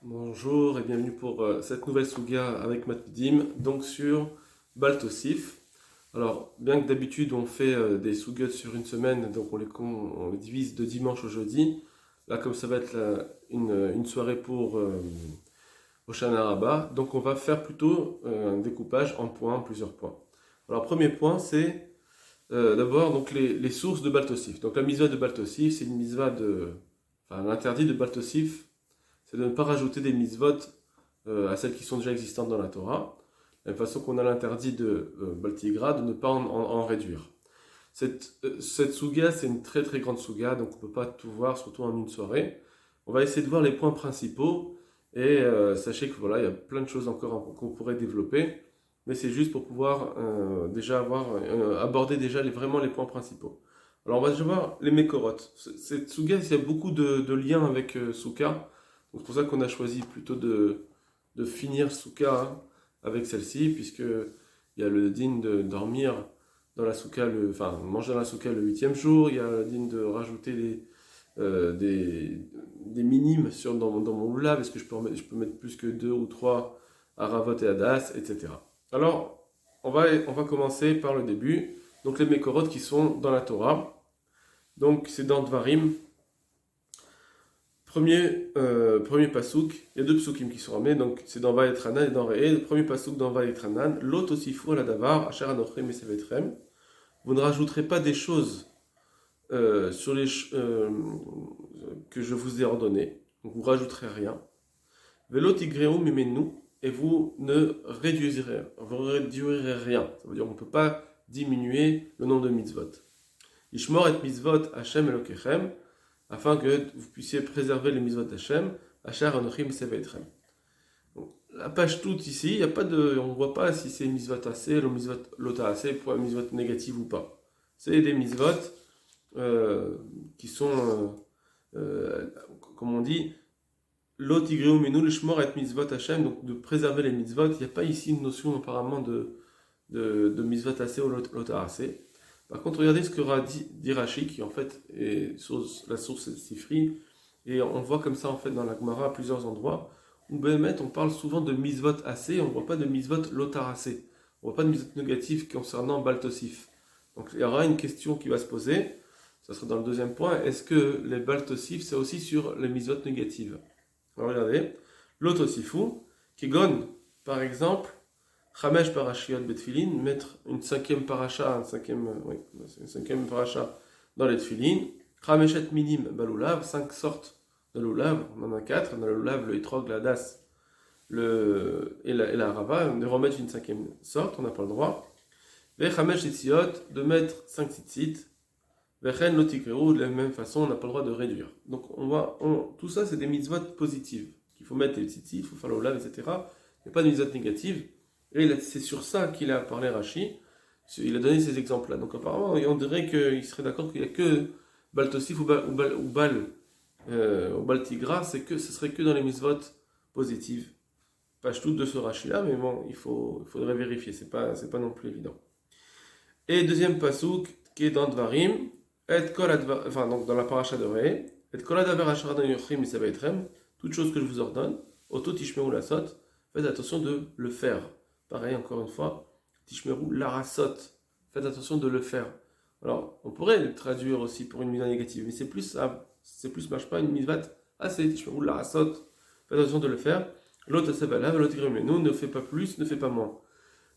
Bonjour et bienvenue pour cette nouvelle Souga avec Matpidim, donc sur Baltosif. Alors, bien que d'habitude on fait des Sougiotes sur une semaine, donc on les divise de dimanche au jeudi, là comme ça va être une soirée pour Hoshana Rabbah, donc on va faire plutôt un découpage en points, en plusieurs points. Alors, premier point, c'est d'abord donc les sources de Baltosif. Donc la mitzvah de Baltosif, c'est une mitzvah l'interdit de Baltosif, c'est de ne pas rajouter des mitzvot à celles qui sont déjà existantes dans la Torah, de la même façon qu'on a l'interdit de Baltigra, de ne pas en réduire. Cette souga, c'est une très très grande souga, donc on ne peut pas tout voir, surtout en une soirée. On va essayer de voir les points principaux, et sachez que voilà, il y a plein de choses encore qu'on pourrait développer, mais c'est juste pour pouvoir aborder déjà vraiment les points principaux. Alors on va déjà voir les Mekorot. Cette souga, il y a beaucoup de liens avec Souka. Donc c'est pour ça qu'on a choisi plutôt de finir Souka avec celle-ci, puisque il y a le din de dormir dans la Souka, manger dans la Souka le 8e jour, il y a le din de rajouter des minimes dans mon lulav, est-ce que je peux mettre plus que 2 ou 3 aravot et adas, etc. Alors, on va commencer par le début, donc les Mekorot qui sont dans la Torah, donc c'est dans Dvarim. Premier pasouk, il y a deux psukim qui sont ramenés, donc c'est dans Vayetranan et dans Re'e. Le premier pasouk dans Vayetranan, l'ot osifu ala davar, asher anochem esevetrem. Vous ne rajouterez pas des choses que je vous ai ordonnées, donc vous ne rajouterez rien. Velo tigreu mimenu, et vous ne réduirez rien. Ça veut dire qu'on ne peut pas diminuer le nombre de mitzvot. Ishmor et mitzvot Hashem elokechem, afin que vous puissiez préserver les mitzvot d'Hachem, Asher Anochim Sevetrem. La page toute ici, on ne voit pas si c'est mitzvot assez, le mitzvot lota assez, pour un mitzvot négatif ou pas. C'est des mitzvot qui sont, comme on dit, lotigreu menu l'shmor et mitzvot Hachem, donc de préserver les mitzvot. Il n'y a pas ici une notion apparemment de mitzvot assez ou lota assez. Par contre, regardez ce que dit Rashi, qui en fait est la source de Sifri, et on voit comme ça en fait dans la Gemara à plusieurs endroits, où on parle souvent de mitzvot assez, on ne voit pas de mitzvot lotar assez, on ne voit pas de mitzvot négatif concernant Baltosif. Donc il y aura une question qui va se poser, ça sera dans le deuxième point, est-ce que les Baltosif c'est aussi sur les mitzvot négatives? Alors regardez, l'otosifu, qui gonne par exemple, Chamesh parashiot betfilin, mettre une cinquième paracha dans les tfilin. Chameshet minim balulav, 5 sortes de lulav, on en a 4, on a le lulav, le etrog, la das, et la rava, de remettre une cinquième sorte, on n'a pas le droit. Ve chamesh tzitzit, de mettre 5 tzitzit. Vechen lotikreu, de la même façon, on n'a pas le droit de réduire. Donc tout ça c'est des mitzvot positives, qu'il faut mettre les tzitzit, il faut faire le lulav, etc. Il n'y a pas de mitzvot négatives. Et c'est sur ça qu'il a parlé Rashi, il a donné ces exemples-là. Donc apparemment, on dirait qu'il serait d'accord qu'il n'y a que Baltosif ou Baltigra, ce serait que dans les mitzvot positives. Page toute de ce Rashi-là, mais bon, il faudrait vérifier, c'est pas non plus évident. Et deuxième pasouk, qui est dans Dvarim, donc dans la paracha de Re'e, et kol hadavar asher adonai yochim misavetrem, toute chose que je vous ordonne, oto tishmeru lasot, faites attention de le faire. Pareil, encore une fois, Tishmeru larasot, faites attention de le faire. Alors, on pourrait le traduire aussi pour une mitzvah négative, mais c'est plus marche pas une mitzvah assez, Tishmeru larasot, faites attention de le faire. L'autre sebalav, l'autre gremenu, ne fait pas plus, ne fait pas moins.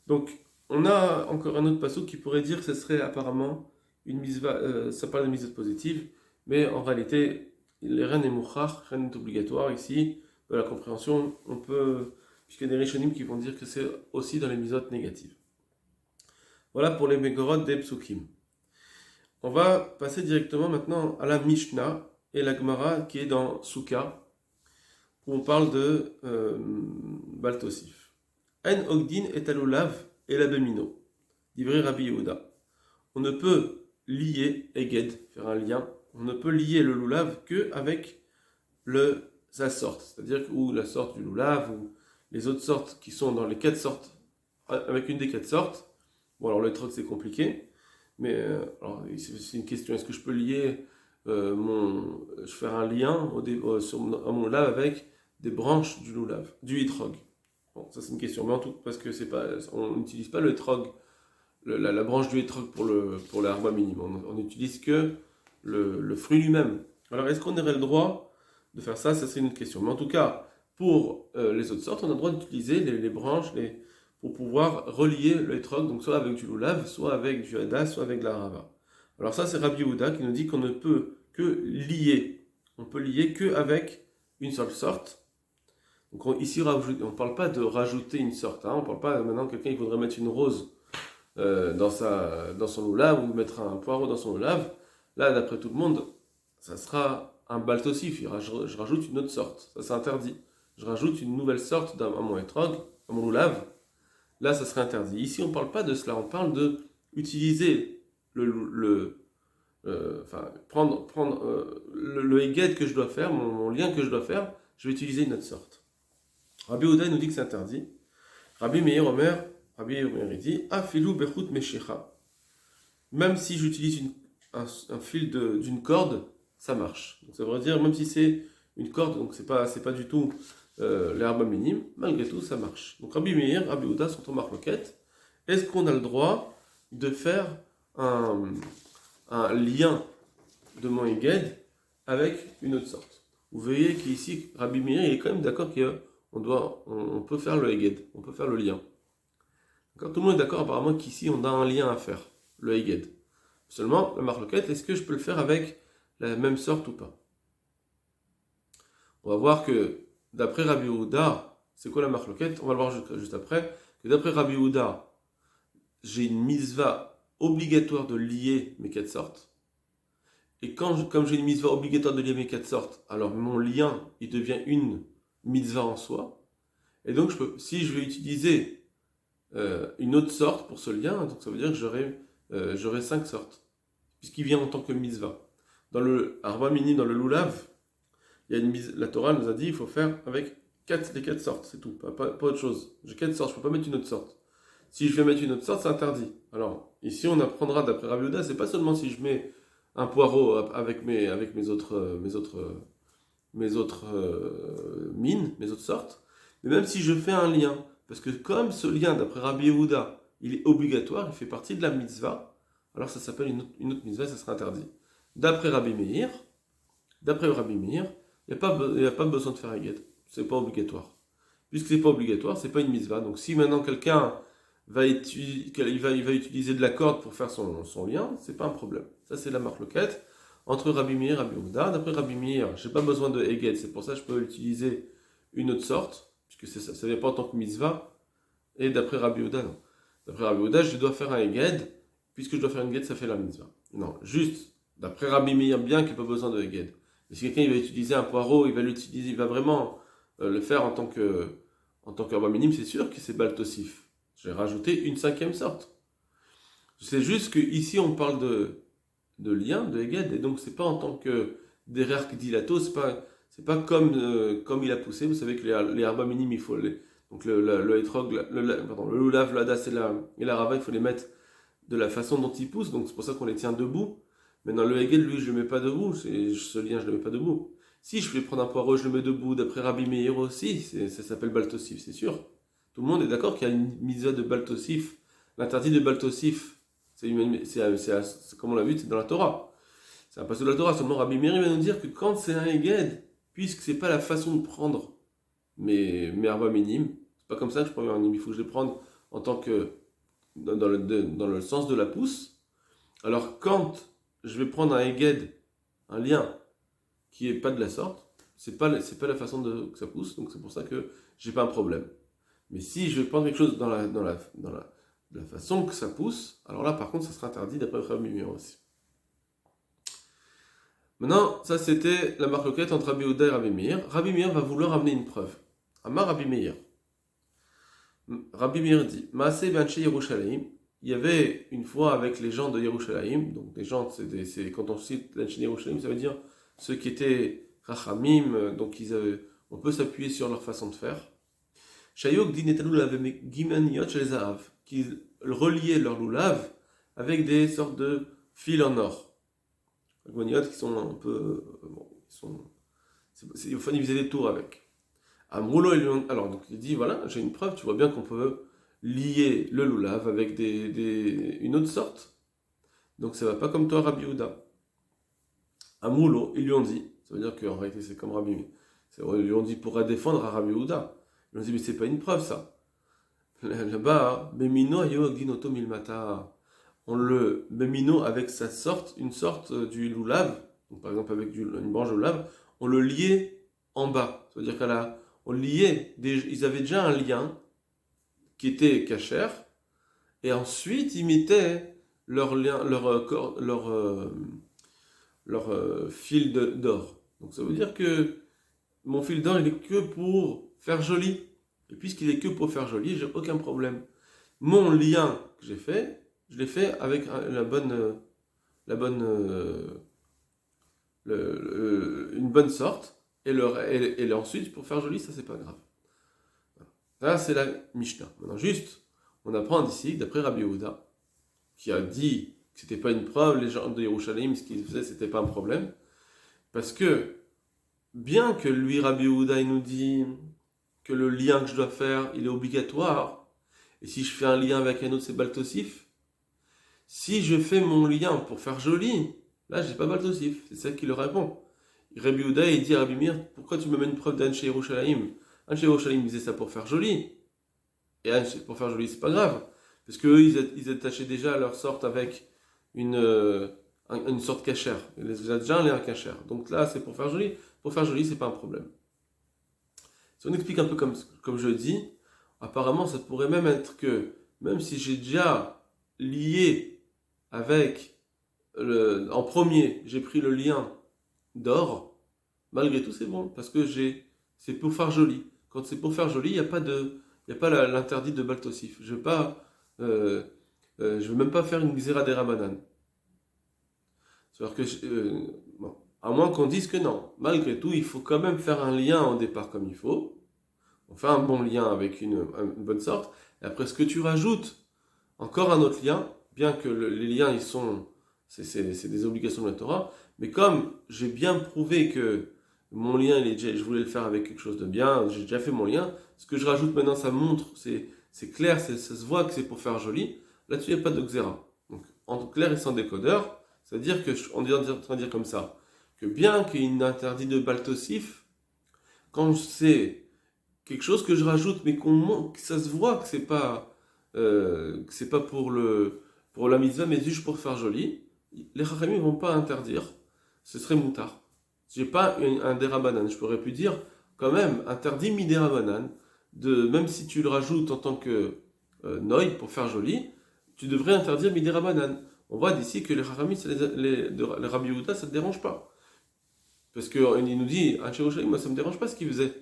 Donc, on a encore un autre passage qui pourrait dire que ce serait apparemment une mitzvah, ça parle de mitzvah positive, mais en réalité, les reines et mouchach, rien n'est obligatoire ici, de la compréhension, on peut. Puisqu'il y a des rishonim qui vont dire que c'est aussi dans les mitzvot négatives. Voilà pour les Mekorot des Psukim. On va passer directement maintenant à la Mishnah et la Gemara qui est dans Souka, où on parle de Baltosif. En Ogdin et Alulav et la Bemino, d'Ivry Rabbi Yehuda. On ne peut lier, Eged, faire un lien, on ne peut lier le lulav que avec sa sorte, c'est-à-dire ou la sorte du lulav, ou les autres sortes qui sont dans les 4 sortes, avec une des 4 sortes, Bon, alors le troc c'est compliqué, mais alors, c'est une question, est-ce que je peux lier je faire un lien à mon lave avec des branches du loulav, du etrog? Bon, ça c'est une question, mais en tout, parce que c'est pas, on n'utilise pas le etrog, la branche du etrog pour l'arba minime, on n'utilise que le fruit lui-même. Alors est-ce qu'on aurait le droit de faire ça? Ça c'est une autre question. Mais en tout cas, pour les autres sortes, on a le droit d'utiliser les branches pour pouvoir relier le etrog, donc soit avec du loulav, soit avec du hada, soit avec de la rava. Alors ça c'est Rabbi Yehuda qui nous dit qu'on ne peut que lier. On peut lier que avec une seule sorte. Donc ici on ne parle pas de rajouter une sorte. Hein. On ne parle pas maintenant quelqu'un il voudrait mettre une rose dans son loulav ou mettre un poireau dans son loulav. Là d'après tout le monde, ça sera un baltosif. Je rajoute une autre sorte. Ça c'est interdit. Je rajoute une nouvelle sorte à mon etrog, à mon loulav. Là ça serait interdit. Ici on ne parle pas de cela. On parle de utiliser prendre le heged que je dois faire, mon lien que je dois faire, je vais utiliser une autre sorte. Rabbi Yehuda nous dit que c'est interdit. Rabbi Meir Omer, il dit Afilou bechut meshicha. Même si j'utilise un fil d'une corde, ça marche. Donc, ça veut dire, même si c'est une corde, donc c'est pas du tout l'herbe minime, malgré tout, ça marche. Donc Rabbi Meir, Rabbi Yehuda sont en marloquette. Est-ce qu'on a le droit de faire un lien de mon heged avec une autre sorte? Vous voyez qu'ici, Rabbi Meir, il est quand même d'accord qu'on peut faire le heged, on peut faire le lien. Tout le monde est d'accord apparemment qu'ici, on a un lien à faire, le heged. Seulement, la marloquette, est-ce que je peux le faire avec la même sorte ou pas? On va voir que, d'après Rabbi Yehuda, c'est quoi la marloquette? On va le voir juste après. Que d'après Rabbi Yehuda, j'ai une mitzvah obligatoire de lier mes 4 sortes. Et comme j'ai une mitzvah obligatoire de lier mes 4 sortes, alors mon lien, il devient une mitzvah en soi. Et donc, si je vais utiliser une autre sorte pour ce lien, donc ça veut dire que j'aurai 5 sortes, puisqu'il vient en tant que mitzvah. Dans le arba minim, dans le lulav, la Torah nous a dit il faut faire avec les 4 sortes, c'est tout, pas autre chose. J'ai 4 sortes, je ne peux pas mettre une autre sorte. Si je vais mettre une autre sorte, c'est interdit. Alors, ici, on apprendra d'après Rabbi Yehuda, c'est pas seulement si je mets un poireau avec mes autres mines, mes autres sortes, mais même si je fais un lien, parce que comme ce lien, d'après Rabbi Yehuda, il est obligatoire, il fait partie de la mitzvah, alors ça s'appelle une autre mitzvah, ça sera interdit. D'après Rabbi Meir, il n'y a pas besoin de faire un guet, c'est pas obligatoire. Puisque c'est pas obligatoire, c'est pas une mitzvah. Donc si maintenant quelqu'un va utiliser de la corde pour faire son lien, c'est pas un problème. Ça c'est la marloquette entre Rabbi Meir et Rabbi Yehuda. D'après Rabbi Meir, j'ai pas besoin de heged, c'est pour ça que je peux utiliser une autre sorte, puisque ça vient pas en tant que mitzvah. Et d'après Rabbi Yehuda, non. D'après Rabbi Yehuda, je dois faire un heged, puisque je dois faire une heged, ça fait la mitzvah. Non, juste, d'après Rabbi Meir, bien qu'il n'y ait pas besoin de heged. Mais si quelqu'un il va utiliser un poireau, il va vraiment le faire en tant qu'herbe minime, c'est sûr que c'est baltosif. J'ai rajouté une 5e sorte. C'est juste qu'ici on parle de lien, de heged, et donc c'est pas en tant que derer dilato, c'est pas comme il a poussé. Vous savez que les herbes minimes, il faut donc le etrog, le lulav, l'hadas et la rava, il faut les mettre de la façon dont ils poussent, donc c'est pour ça qu'on les tient debout. Mais dans le heged, lui, je le mets pas debout, ce lien, je le mets pas debout. Si je vais prendre un poireau, je le mets debout, d'après Rabbi Meir aussi, ça s'appelle baltosif, c'est sûr. Tout le monde est d'accord qu'il y a une mitzvah de baltosif. L'interdit de baltosif, c'est comme on l'a vu, c'est dans la Torah. C'est un passage de la Torah. Seulement Rabbi Meir va nous dire que quand c'est un heged, puisque c'est pas la façon de prendre mes herbes minimes, c'est pas comme ça que je prends mes herbes minimes, il faut que je les prenne en tant que dans le sens de la pousse. Alors quand je vais prendre un heged, un lien qui est pas de la sorte, c'est pas la façon que ça pousse, donc c'est pour ça que j'ai pas un problème. Mais si je vais prendre quelque chose dans la façon que ça pousse, alors là par contre ça sera interdit d'après Rabbi Meir aussi. Maintenant, ça c'était la marloquette entre Rabbi Yehuda et Rabbi Meir. Rabbi Meir va vouloir amener une preuve. Amar Rabbi Meir. Rabbi Meir dit Maaseh Banchei Yerushalayim. Il y avait une fois avec les gens de Yerushalayim, donc les gens, quand on cite l'Anchei Yerushalayim, ça veut dire ceux qui étaient Rachamim, donc on peut s'appuyer sur leur façon de faire. Shayok dit Netalou l'avait Gimaniot chez les Zahav, qu'ils relier leur loulav avec des sortes de fils en or. Agoniot qui sont un peu... bon, il faut diviser des tours avec. Amroulo, alors donc il dit, voilà, j'ai une preuve, tu vois bien qu'on peut lier le loulav avec une autre sorte. Donc ça va pas comme toi, Rabbi Yehuda. Amroulo, ils lui ont dit, ça veut dire qu'en réalité c'est comme Rabbi, ils lui ont dit pour défendre à Rabbi Yehuda. Ils lui ont dit, mais c'est pas une preuve ça. Là-bas, Memino ayo ginoto milmata. On le Memino avec sa sorte, une sorte du loulav, donc par exemple avec une branche de loulav, on le liait en bas. Ça veut dire on liait, ils avaient déjà un lien qui était cachère, et ensuite ils mettaient leur lien, leur fil d'or. Donc ça veut dire que mon fil d'or il est que pour faire joli. Et puisqu'il est que pour faire joli, j'ai aucun problème. Mon lien que j'ai fait, je l'ai fait avec une bonne sorte, et ensuite pour faire joli, ça c'est pas grave. Là c'est la Mishnah. Maintenant juste, on apprend d'ici, d'après Rabbi Yehuda, qui a dit que c'était pas une preuve, les gens de Yerushalayim, ce qu'ils faisaient, c'était pas un problème, parce que bien que lui, Rabbi Yehuda, il nous dit que le lien que je dois faire, il est obligatoire, et si je fais un lien avec un autre, c'est baltosif. Si je fais mon lien pour faire joli, là, j'ai pas baltosif. C'est ça qui le répond. Rabbi Yehuda, il dit à Rabbi Meir, pourquoi tu me mets une preuve d'Anche Yerushalayim? Anche Yerushalayim disait ça pour faire joli. Et pour faire joli, c'est pas grave. Parce qu'eux, ils attachaient déjà leur sorte avec une sorte cachère. Ils avaient déjà un lien cachère. Donc là, c'est pour faire joli. Pour faire joli, c'est pas un problème. Si on explique un peu comme je dis, apparemment, ça pourrait même être que, même si j'ai déjà lié avec, en premier, j'ai pris le lien d'or, malgré tout, c'est bon. Parce que c'est pour faire joli. Quand c'est pour faire joli, il n'y a pas l'interdit de baltosif. Je veux même pas faire une xéra des Ramadan. C'est-à-dire que, bon, à moins qu'on dise que non. Malgré tout, il faut quand même faire un lien au départ comme il faut. On fait un bon lien avec une bonne sorte. Et après, ce que tu rajoutes, encore un autre lien, bien que les liens, c'est des obligations de la Torah. Mais comme j'ai bien prouvé que mon lien, je voulais le faire avec quelque chose de bien, j'ai déjà fait mon lien, ce que je rajoute maintenant, ça montre, c'est clair, ça se voit que c'est pour faire joli. Là-dessus, il n'y a pas de xéra. Donc, en clair et sans décodeur, c'est-à-dire qu'on est en train de dire comme ça, que bien qu'il y ait une interdit de baltosif, quand c'est quelque chose que je rajoute, mais que ça se voit que c'est pas pour la mitzvah, mais juste pour faire joli, les chachamim ne vont pas interdire, ce serait moutard. J'ai pas un dérabanan, je pourrais plus dire quand même interdit mi dérabanan, même si tu le rajoutes en tant que noy pour faire joli, tu devrais interdire mi dérabanan. On voit d'ici que les chachamim, les Rabbi Yehuda, ça ne te dérange pas. Parce qu'il nous dit, un Yerushalayim, moi ça ne me dérange pas ce qu'il faisait.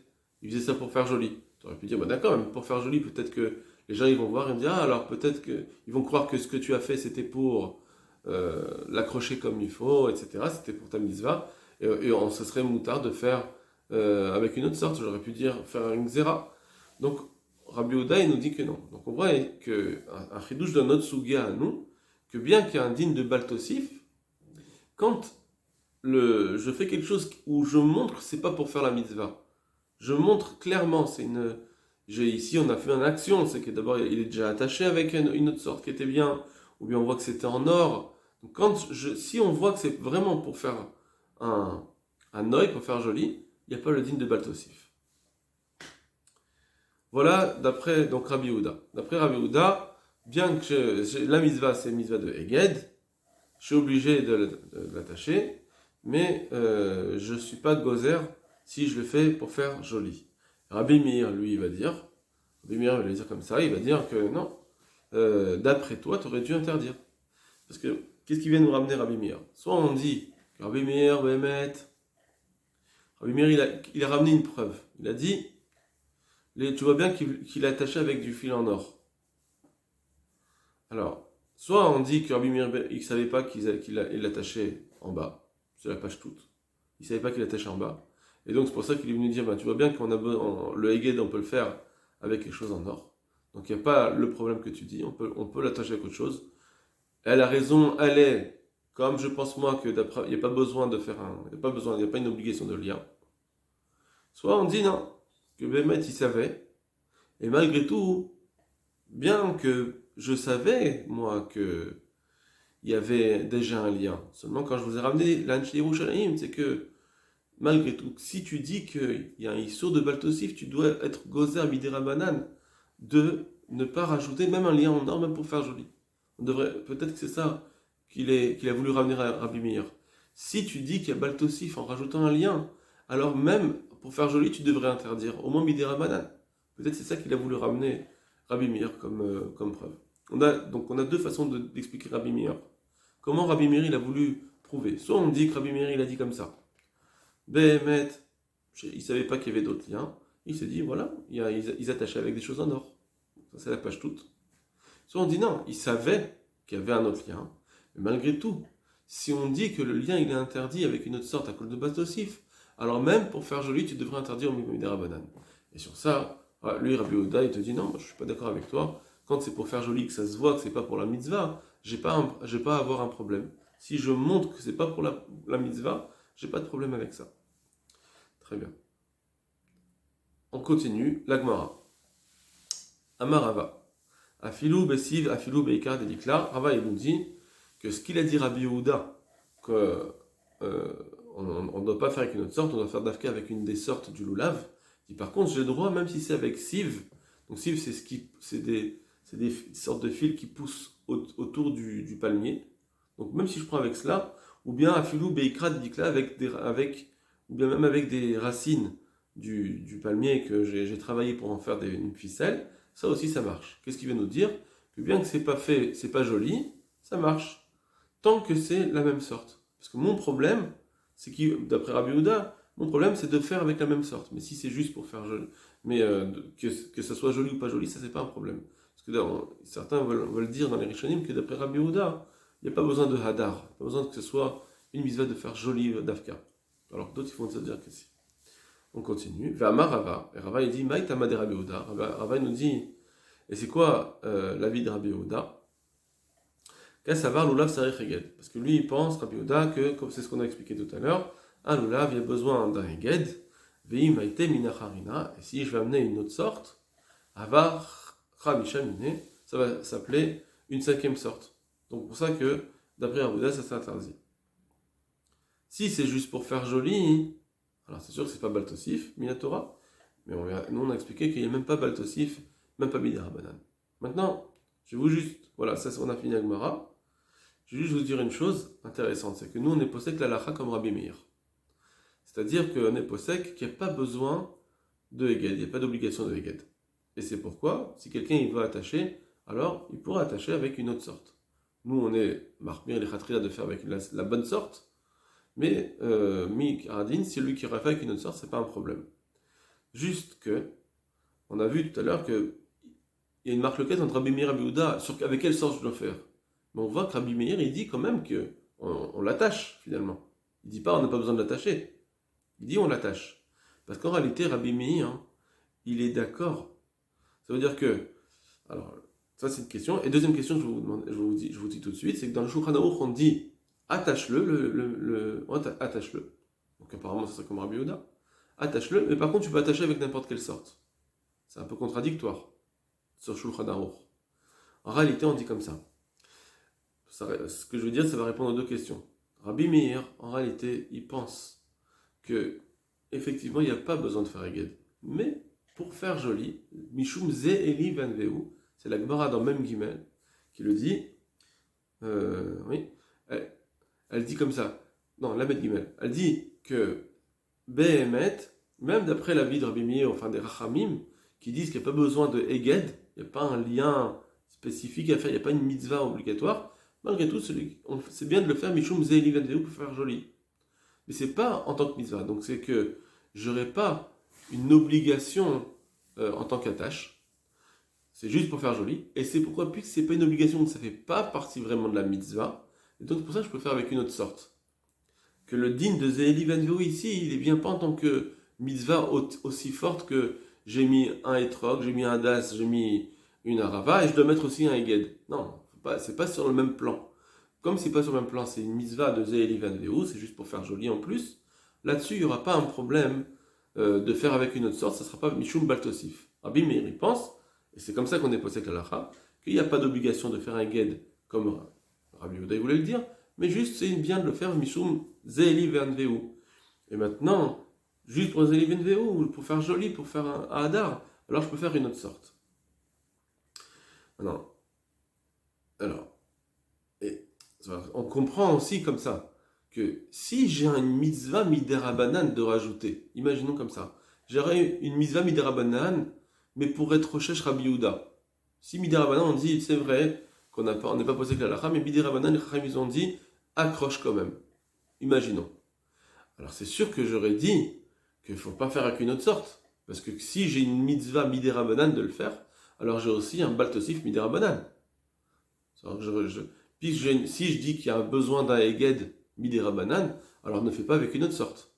Il faisait ça pour faire joli. Tu aurais pu dire, bah d'accord, même pour faire joli, peut-être que les gens ils vont voir et me dire, ah alors peut-être qu'ils vont croire que ce que tu as fait c'était pour l'accrocher comme il faut, etc. C'était pour ta mitzvah. Et ce serait moutard de faire avec une autre sorte. J'aurais pu dire faire une xéra. Donc Rabbi Yehuda il nous dit que non. Donc on voit qu'un chidouche de notre sugia à nous, que bien qu'il y ait un digne de baltosif, quand je fais quelque chose où je montre que c'est pas pour faire la mitzvah, je montre clairement, ici on a fait une action, c'est que d'abord il est déjà attaché avec une autre sorte qui était bien, ou bien on voit que c'était en or. Donc si on voit que c'est vraiment pour faire un œil, pour faire joli, il n'y a pas le digne de baltosif. Voilà d'après donc Rabbi Yehuda. D'après Rabbi Yehuda, bien que la mitzvah c'est une mitzvah de Eged, je suis obligé de l'attacher, mais je ne suis pas gozer si je le fais pour faire joli. Rabbi Meir, lui, il va dire comme ça, il va dire que non, d'après toi, tu aurais dû interdire. Parce que, qu'est-ce qui vient nous ramener Rabbi Meir? Soit on dit que Rabbi Meir, Rabbi Meir, il a ramené une preuve. Il a dit, tu vois bien qu'il est attaché avec du fil en or. Alors, soit on dit que Rabbi Meir, il ne savait pas qu'il l'attachait en bas. C'est la page toute. Il ne savait pas qu'il l'attachait en bas. Et donc c'est pour ça qu'il est venu dire, tu vois bien qu'on a le Heged, on peut le faire avec quelque chose en or. Donc il n'y a pas le problème que tu dis, on peut l'attacher avec autre chose. Elle a raison, elle est, comme je pense moi que d'après, il n'y a pas besoin de faire un, il n'y a pas une obligation de lien. Soit on dit non, que Bémet il savait, et malgré tout, bien que je savais, moi, que il y avait déjà un lien. Seulement quand je vous ai ramené l'Anche Yerushalayim, c'est que malgré tout, si tu dis qu'il y a un issour de Baltosif, tu dois être gozer midera banane de ne pas rajouter même un lien en or, même pour faire joli. On devrait, peut-être que c'est ça qu'il a voulu ramener à Rabbi Meir. Si tu dis qu'il y a Baltosif en rajoutant un lien, alors même pour faire joli, tu devrais interdire, au moins midera banane. Peut-être c'est ça qu'il a voulu ramener Rabbi Meir comme preuve. Donc on a deux façons d'expliquer Rabbi Meir. Comment Rabbi Meir il a voulu prouver. Soit on dit que Rabbi Meir il a dit comme ça. Béhémet, il ne savait pas qu'il y avait d'autres liens. Il s'est dit, voilà, ils attachaient avec des choses en or. Ça, c'est la page toute. Soit on dit non, il savait qu'il y avait un autre lien. Mais malgré tout, si on dit que le lien il est interdit avec une autre sorte à cause de Bastosif, alors même pour faire joli, tu devrais interdire au Midera Banane. Et sur ça, lui, Rabbi Yehuda, il te dit non, moi, je ne suis pas d'accord avec toi. Quand c'est pour faire joli, que ça se voit que c'est pas pour la mitzvah, j'ai pas à avoir un problème. Si je montre que c'est pas pour la mitzvah, j'ai pas de problème avec ça. Très bien. On continue. L'Agmara. Amarava. Afilou besiv, afilou beikar dedikla. Rava il nous dit que ce qu'il a dit Rabbi Yehuda, qu'on ne doit pas faire avec une autre sorte, on doit faire d'afka avec une des sortes du loulav. Et par contre, j'ai le droit, même si c'est avec siv. Donc siv, c'est des sortes de fils qui poussent autour du palmier. Donc même si je prends avec cela, ou bien afilou beikar dedikla ou bien même avec des racines du palmier que j'ai travaillé pour en faire une ficelle, ça aussi ça marche. Qu'est-ce qu'il veut nous dire? Que bien que c'est pas fait, c'est pas joli, ça marche. Tant que c'est la même sorte. Parce que mon problème, c'est d'après Rabbi Yehuda, mon problème c'est de faire avec la même sorte. Mais si c'est juste pour faire joli, mais que ça soit joli ou pas joli, ça c'est pas un problème. Parce que certains veulent dire dans les Rishonim que d'après Rabbi Yehuda, il n'y a pas besoin de hadar, pas besoin que ce soit une mitzvah de faire joli d'afka. Alors d'autres ils vont se dire que si. On continue. V'amar Rava. Et Rava il dit Maï tama de Rabbi Yehuda. Rava il nous dit et c'est quoi l'avis de Rabbi Yehuda? Qu'à lulav sarich eged. Parce que lui il pense Rabbi Yehuda que comme c'est ce qu'on a expliqué tout à l'heure, un lulav il y a besoin d'un eged. Ve'i maïte minacharina. Et si je vais amener une autre sorte, avar chamishamine, ça va s'appeler une cinquième sorte. Donc pour ça que d'après Rabbi Yehuda ça s'interdit. Si c'est juste pour faire joli, alors c'est sûr que c'est pas Baltosif, Minatora, mais nous on a expliqué qu'il n'y a même pas Baltosif, même pas Midera Banane. Maintenant, je vais vous juste, voilà, ça on a fini avec Mara. Je vais juste vous dire une chose intéressante, c'est que nous on est possèque la lacha comme Rabbi Meir. C'est-à-dire qu'on est possèque qu'il n'y a pas besoin de Heged, il n'y a pas d'obligation de Heged. Et c'est pourquoi, si quelqu'un il veut attacher, alors il pourra attacher avec une autre sorte. Nous on est marmir les khatriya de faire avec la bonne sorte, mais Mi Karadin, si lui qui aurait fait avec une autre sorte, c'est pas un problème. Juste que, on a vu tout à l'heure qu'il y a une marque loquette entre Rabbi Meir et Rabbi Yehuda sur avec quelle sorte je dois faire. Mais on voit que Rabbi Meir, il dit quand même que on l'attache finalement. Il dit pas on n'a pas besoin de l'attacher. Il dit on l'attache. Parce qu'en réalité, Rabbi Meir, il est d'accord. Ça veut dire que, alors, ça c'est une question. Et deuxième question que je vous dis tout de suite, c'est que dans le Shulchan Aruch, on dit attache-le, attache-le. Donc apparemment, ça serait comme Rabbi Yehuda. Attache-le, mais par contre, tu peux attacher avec n'importe quelle sorte. C'est un peu contradictoire sur Shulchan Aruch. En réalité, on dit comme ça. Ce que je veux dire, ça va répondre aux deux questions. Rabbi Meir, en réalité, il pense que effectivement, il n'y a pas besoin de faire Eged. Mais pour faire joli, Mishum Ze Eli Vanveu, c'est la Gemara dans Mem Gimel qui le dit. Oui. Elle dit comme ça. Non, la Met Gimel. Elle dit que Behemet, même d'après l'avis de Rabbi Meir, enfin des Rachamim, qui disent qu'il n'y a pas besoin de Eged, il n'y a pas un lien spécifique à faire, il n'y a pas une mitzvah obligatoire, malgré tout, c'est bien de le faire Mishum Ze Eli Vanveu pour faire joli. Mais c'est pas en tant que mitzvah. Donc c'est que j'aurais pas une obligation en tant qu'attache. C'est juste pour faire joli. Et c'est pourquoi, puisque c'est pas une obligation, donc ça fait pas partie vraiment de la mitzvah. Et donc c'est pour ça que je peux faire avec une autre sorte. Que le din de Ze'eli Vanveu ici, il est bien pas en tant que mitzvah aussi forte que j'ai mis un etrog, j'ai mis un das, j'ai mis une arava et je dois mettre aussi un eged. Non, c'est pas sur le même plan. Comme c'est pas sur le même plan, c'est une mitzvah de Ze'eli Vanveu, c'est juste pour faire joli en plus. Là-dessus, il n'y aura pas un problème de faire avec une autre sorte, ça ne sera pas Mishum Baltosif. Rabbi Meir il pense, et c'est comme ça qu'on est posé avec l'alacha, qu'il n'y a pas d'obligation de faire un eged comme Rabbi Yehuda voulait le dire, mais juste c'est bien de le faire Mishum Ze'eli Vanveu. Et maintenant, juste pour Ze'eli Vanveu, ou pour faire joli, pour faire un hadar, alors je peux faire une autre sorte. Non. Alors, et on comprend aussi comme ça que si j'ai une mitzvah midérabanan de rajouter, imaginons comme ça, j'aurais une mitzvah midérabanan, mais pour être Rochesh Rabbi Yehuda. Si midérabanan on dit c'est vrai qu'on n'est pas posé que la lacha, mais midérabanan les chacham ils ont dit accroche quand même. Imaginons. Alors c'est sûr que j'aurais dit qu'il ne faut pas faire avec une autre sorte, parce que si j'ai une mitzvah midérabanan de le faire, alors j'ai aussi un baltosif midérabanan. Si je dis qu'il y a un besoin d'un eged midérabanan, alors ne fais pas avec une autre sorte.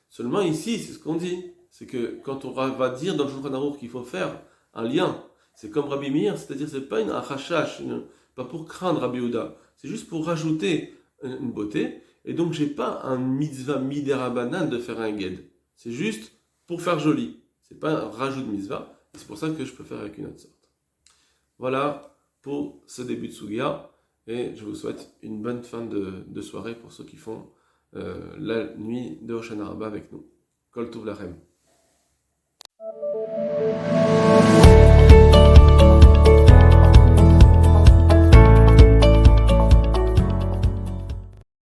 Seulement ici, c'est ce qu'on dit. C'est que quand on va dire dans le Shulchan Aruch qu'il faut faire un lien, c'est comme Rabbi Meir, c'est-à-dire c'est pas un rachash, pas pour craindre Rabbi Yehuda, c'est juste pour rajouter une beauté, et donc j'ai pas un mitzvah midérabanan de faire un eged. C'est juste pour faire joli. C'est pas un rajout de mitzvah, c'est pour ça que je peux faire avec une autre sorte. Voilà pour ce début de Sugia, et je vous souhaite une bonne fin de soirée pour ceux qui font la nuit de Hoshana Rabbah avec nous. Kol Tov Lachem.